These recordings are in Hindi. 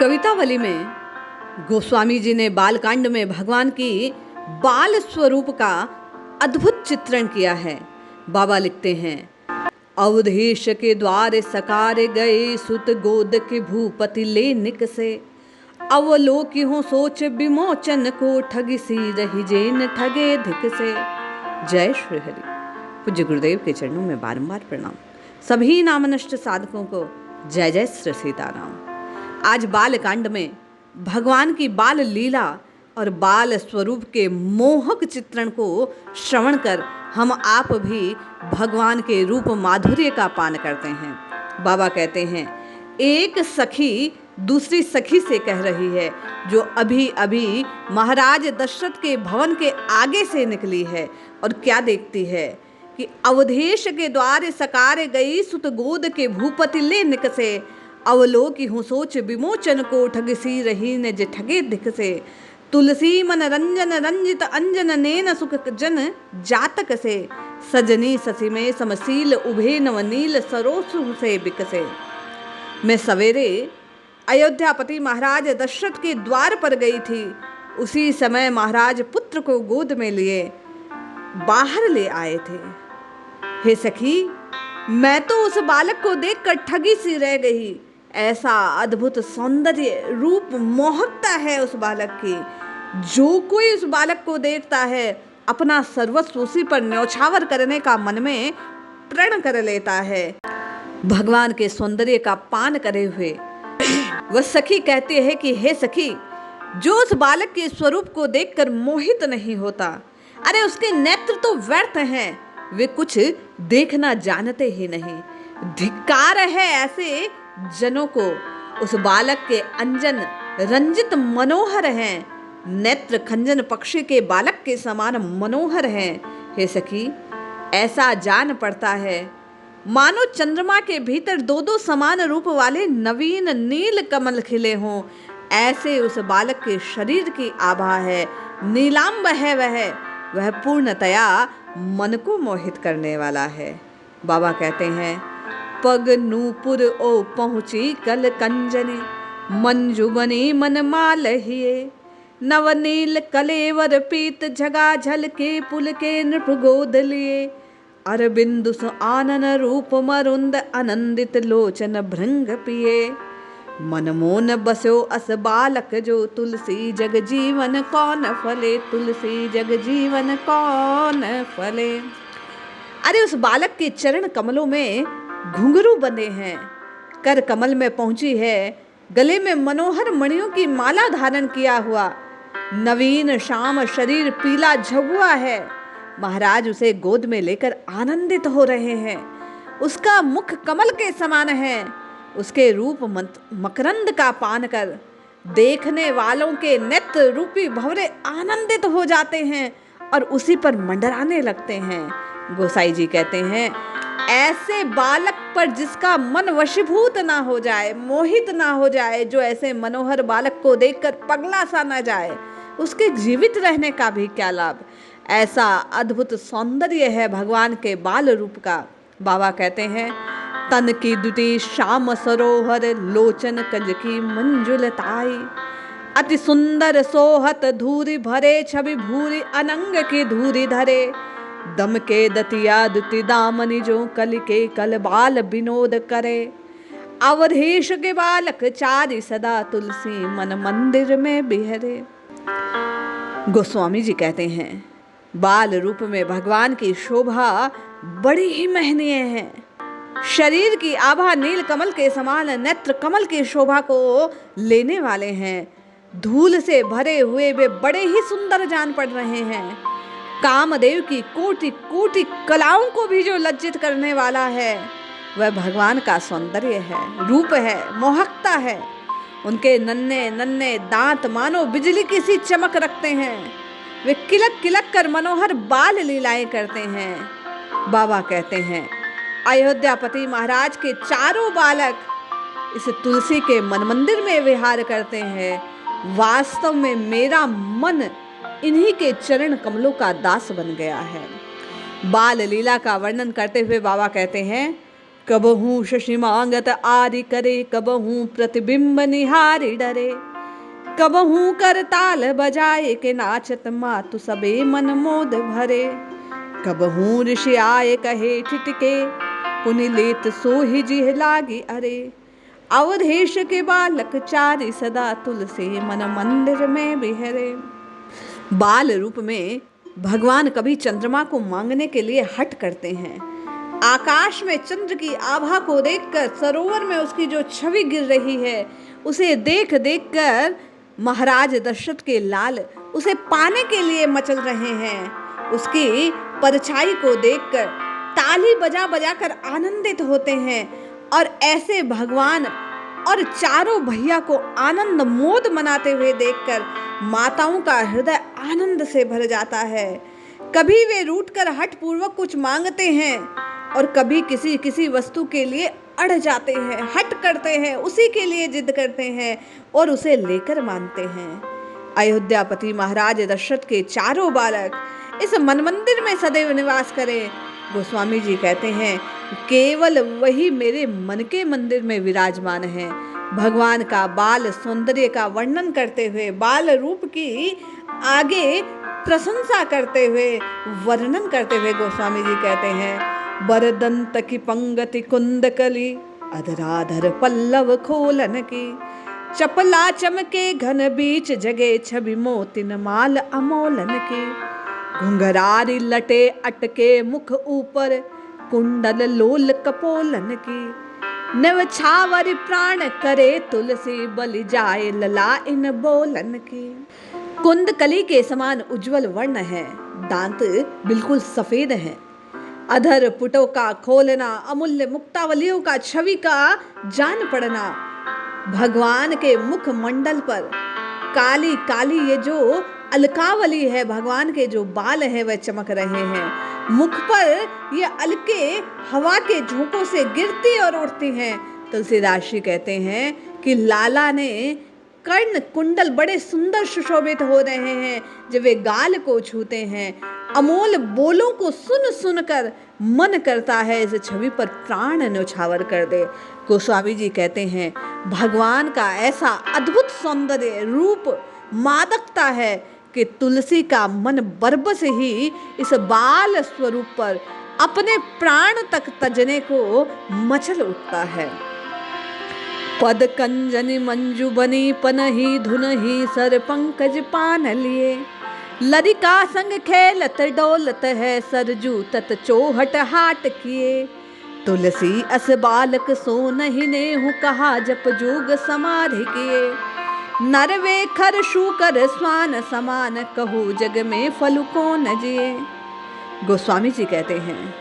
कवितावली में गोस्वामी जी ने बालकांड में भगवान की बाल स्वरूप का अद्भुत चित्रण किया है। बाबा लिखते हैं, अवधेश के द्वार सकार गए सुत गोद के भूपति ले निकसे, अवलोकि हो सोच विमोचन को ठगी सी रही जेन ठगे धिक से। जय श्री हरि। पूज्य गुरुदेव के चरणों में बारंबार प्रणाम। सभी नामनष्ट साधकों को जय जय श्री सीताराम। आज बालकांड में भगवान की बाल लीला और बाल स्वरूप के मोहक चित्रण को श्रवण कर हम आप भी भगवान के रूप माधुर्य का पान करते हैं। बाबा कहते हैं, एक सखी दूसरी सखी से कह रही है, जो अभी अभी महाराज दशरथ के भवन के आगे से निकली है और क्या देखती है कि अवधेश के द्वार सकार गई सुत गोद के भूपति ले निकसे, अवलोकि हूँ सोच विमोचन को ठग सी रही ने जे ठगे दिख से, तुलसी मन रंजन रंजित अंजन नैन सुख जन जातक से, सजनी ससी में समशील उभे नवनील सरोसु से बिकसे। मैं सवेरे अयोध्यापति महाराज दशरथ के द्वार पर गई थी। उसी समय महाराज पुत्र को गोद में लिए बाहर ले आए थे। हे सखी, मैं तो उस बालक को देखकर ठगी सी रह गई। ऐसा अद्भुत सौंदर्य रूप मोहकता है उस बालक की। जो कोई उस बालक को देखता है अपना सर्वस्व उसी पर न्यौछावर करने का मन में प्रण कर लेता है। भगवान के सौंदर्य का पान करे हुए वह सखी कहती है कि हे सखी, जो उस बालक के स्वरूप को देखकर मोहित नहीं होता, अरे उसके नेत्र तो व्यर्थ हैं, वे कुछ देखना जानते ही नहीं। धिक्कार है ऐसे जनों को। उस बालक के अंजन रंजित मनोहर हैं, नेत्र खंजन पक्षी के बालक के समान मनोहर हैं। हे सखी, ऐसा जान पड़ता है मानो चंद्रमा के भीतर दो दो समान रूप वाले नवीन नील कमल खिले हों। ऐसे उस बालक के शरीर की आभा है, नीलांब है वह पूर्णतया मन को मोहित करने वाला है। बाबा कहते हैं, पग नूपुर ओ पहुँची कल कंजने, मंजू बनी मन मालहिए, नवनील कलेवर पीत झगा झल के पुल के नृप गोद लिए, अरबिंदु सु आनन रूप मरुंद आनंदित लोचन भृंग पिए, मनमोन बसो अस बालक जो तुलसी जग जीवन कौन फले, तुलसी जग जीवन कौन फले। अरे उस बालक के चरण कमलों में घुंघरू बंधे हैं, कर कमल में पहुंची है, गले में मनोहर मणियों की माला धारण किया हुआ, नवीन श्याम शरीर पीला झगुआ है। महाराज उसे गोद में लेकर आनंदित हो रहे हैं। उसका मुख कमल के समान है। उसके रूप मकरंद का पान कर देखने वालों के नेत्र रूपी भंवरे आनंदित हो जाते हैं और उसी पर मंडराने लगते हैं। गोसाई जी कहते हैं, ऐसे बालक पर जिसका मन वशीभूत ना हो जाए, मोहित ना हो जाए, जो ऐसे मनोहर बालक को देखकर पगला सा ना जाए, उसके जीवित रहने का भी क्या लाभ। ऐसा अद्भुत सौंदर्य है भगवान के बाल रूप का। बाबा कहते हैं, तन की दुटी श्याम सरोहर, लोचन कल की मंजुलताई, अति सुंदर सोहत धूरी भरे, छवि भूरी अनंग की धूरी धरे, दम के दतिया दुति दामनी जो कल के कल बाल विनोद करे, अवधेश के बालक चारि सदा तुलसी मन मंदिर में बिहरे। गोस्वामी जी कहते हैं, बाल रूप में भगवान की शोभा बड़ी ही महनीय है। शरीर की आभा नील कमल के समान, नेत्र कमल की शोभा को लेने वाले हैं। धूल से भरे हुए वे बड़े ही सुंदर जान पड़ रहे हैं। कामदेव की कोटि कोटि कलाओं को भी जो लज्जित करने वाला है, वह भगवान का सौंदर्य है, रूप है, मोहकता है। उनके नन्हे नन्हे दांत मानो बिजली की सी चमक रखते हैं। वे किलक किलक कर मनोहर बाल लीलाएं करते हैं। बाबा कहते हैं, अयोध्यापति महाराज के चारों बालक इस तुलसी के मन मंदिर में विहार करते हैं। वास्तव में मेरा मन इन्हीं के चरण कमलों का दास बन गया है। बाल लीला का वर्णन करते हुए बाबा कहते हैं, कबहू शशि मांगत आदि करे, कबहू प्रतिबिंब निहारी डरे। कबहू कर ताल बजाए के नाचत मातु सबे मन मोद भरे। कबहू ऋषि आए कहे ठिठके, पुनि लेत सोहि जिह लागी अरे। अवधेश के बालक चारि सदा, तुलसी मन मंदिर में बिहरे। बाल रूप में भगवान कभी चंद्रमा को मांगने के लिए हट करते हैं। आकाश में चंद्र की आभा को देखकर, सरोवर में उसकी जो छवि गिर रही है, उसे देख देख कर महाराज दशरथ के लाल उसे पाने के लिए मचल रहे हैं। उसकी परछाई को देखकर ताली बजा बजा कर आनंदित होते हैं। और ऐसे भगवान और चारों भैया को आनंद मोद मनाते हुए देखकर माताओं का हृदय आनंद से भर जाता है। कभी वे रूठकर हठ पूर्वक कुछ मांगते हैं और कभी किसी किसी वस्तु के लिए अड़ जाते हैं, हट करते हैं, उसी के लिए जिद करते हैं और उसे लेकर मानते हैं। अयोध्यापति महाराज दशरथ के चारों बालक इस मन मंदिर में सदैव निवास करें। गोस्वामी जी कहते हैं केवल वही मेरे मन के मंदिर में विराजमान है। भगवान का बाल सौंदर्य का वर्णन करते हुए, बाल रूप की आगे प्रशंसा करते हुए, वर्णन करते हुए गोस्वामी जी कहते हैं बरदंत की पंगति कुंदकली, अधराधर पल्लव खोलन की। चपला चमके घन बीच जगे, छवि मोतिन माल अमोलन की। घुंघरारी लटे अटके मुख ऊपर, कुंडल लोल कपोलन की। नव छावर प्राण करे, तुलसी बलि जाए लला इन बोलन की। कुंदकली के समान उज्जवल वर्ण है, दांत बिल्कुल सफेद हैं। अधर पुटों का खोलना, अमूल्य मुक्तावलियों का छवि का जान पड़ना। भगवान के मुख मंडल पर काली काली ये जो अलकावली है, भगवान के जो बाल है वह चमक रहे हैं। मुख पर ये अलके हवा के झोंकों से गिरती और उड़ती हैं। तुलसीदास जी कहते हैं कि लाला ने कर्ण कुंडल बड़े सुंदर सुशोभित हो रहे हैं जब वे गाल को छूते हैं। अमोल बोलों को सुन सुनकर मन करता है इस छवि पर प्राण न्यौछावर कर दे। गोस्वामी जी कहते हैं भगवान का ऐसा अद्भुत सौंदर्य रूप मादकता है कि तुलसी का मन बरबस ही इस बाल स्वरूप पर अपने प्राण तक तजने को मचल उठता है। पद कंजनि मंजू बनी पनही धुनही, सर पंकज पान लिए। लरिका संग खेलत डोलत है, सरजू तत चोहट हाट किए। तुलसी अस बालक सो नहीं नेहु, कहा जप जोग समाधि किए। नर वे खर शूकर स्वान समान, कहू जग में फल को न जिए। गोस्वामी जी कहते हैं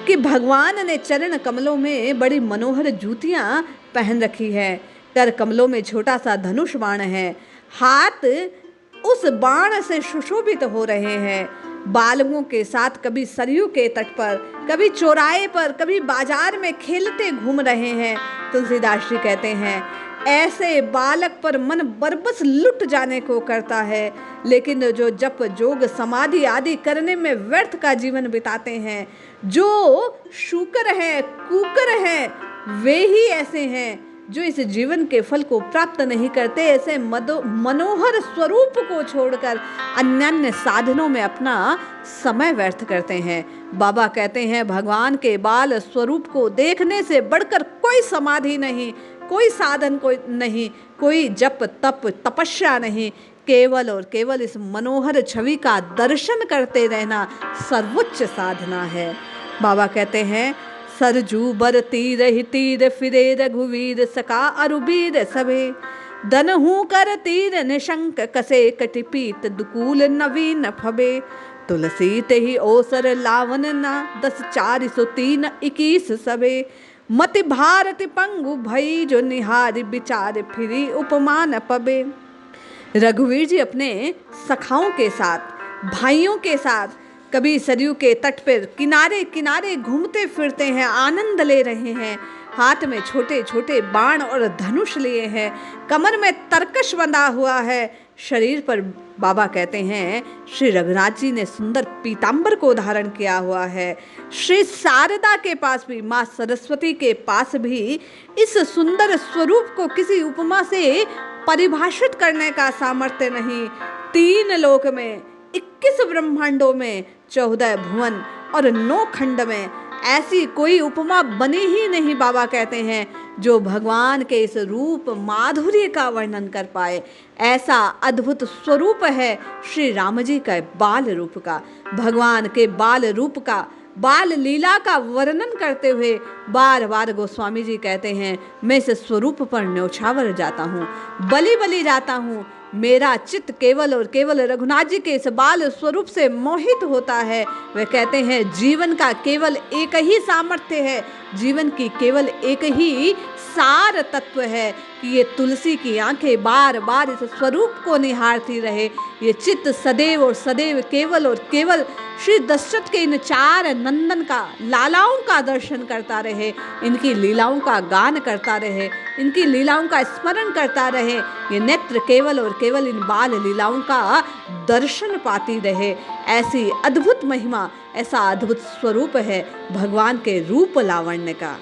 कि भगवान ने चरण कमलों में बड़ी मनोहर जूतियां पहन रखी है। कर कमलों में छोटा सा धनुष बाण है, हाथ उस बाण से सुशोभित हो रहे हैं। बालकों के साथ कभी सरयू के तट पर, कभी चौराहे पर, कभी बाजार में खेलते घूम रहे हैं। तुलसीदास जी कहते हैं ऐसे बालक पर मन बरबस लुट जाने को करता है, लेकिन जो जप जोग समाधि आदि करने में व्यर्थ का जीवन बिताते हैं, जो शूकर हैं, कुकर हैं, वे ही ऐसे हैं जो इस जीवन के फल को प्राप्त नहीं करते। ऐसे मनोहर स्वरूप को छोड़कर अन्य साधनों में अपना समय व्यर्थ करते हैं। बाबा कहते हैं भगवान के बाल स्वरूप को देखने से बढ़कर कोई समाधि नहीं, कोई साधन कोई नहीं, कोई जप तप तपस्या नहीं, केवल और केवल इस मनोहर छवि का दर्शन करते रहना सर्वोच्च साधना है। बाबा कहते हैं सरजू बर तीर ही तीर फिरे, रघुवीर सका अरुबीर सबे। दनहू कर तीर निशंक कसे, कटिपीत दुकूल नवीन फबे। तुलसी ते ही ओसर लावन ना, 10 403 21 सबे। मति भारत पंगु भई, जो निहारी विचार फिरी उपमान पबे। रघुवीर जी अपने सखाओं के साथ, भाइयों के साथ कभी सरयू के तट पर किनारे किनारे घूमते फिरते हैं, आनंद ले रहे हैं। हाथ में छोटे छोटे बाण और धनुष लिए हैं, कमर में तरकश बंधा हुआ है। शरीर पर बाबा कहते हैं श्री रघुनाथ जी ने सुंदर पीतांबर को धारण किया हुआ है। श्री शारदा के पास भी, माँ सरस्वती के पास भी इस सुंदर स्वरूप को किसी उपमा से परिभाषित करने का सामर्थ्य नहीं। 3 लोक में, 21 ब्रह्मांडों में, 14 भुवन और 9 खंड में ऐसी कोई उपमा बनी ही नहीं, बाबा कहते हैं, जो भगवान के इस रूप माधुर्य का वर्णन कर पाए। ऐसा अद्भुत स्वरूप है श्री राम जी का बाल रूप का। भगवान के बाल रूप का, बाल लीला का वर्णन करते हुए बार बार गोस्वामी जी कहते हैं, मैं इस स्वरूप पर न्योछावर जाता हूँ, बलि बलि जाता हूँ। मेरा चित्त केवल और केवल रघुनाथ जी के इस बाल स्वरूप से मोहित होता है। वे कहते हैं जीवन का केवल एक ही सामर्थ्य है, जीवन की केवल एक ही सार तत्व है कि ये तुलसी की आंखें बार बार इस स्वरूप को निहारती रहे। ये चित्त सदैव और सदैव केवल और केवल श्री दशरथ के इन 4 नंदन का, लालाओं का दर्शन करता रहे, इनकी लीलाओं का गान करता रहे, इनकी लीलाओं का स्मरण करता रहे। ये नेत्र केवल और केवल इन बाल लीलाओं का दर्शन पाती रहे। ऐसी अद्भुत महिमा, ऐसा अद्भुत स्वरूप है भगवान के रूप लावण्य का।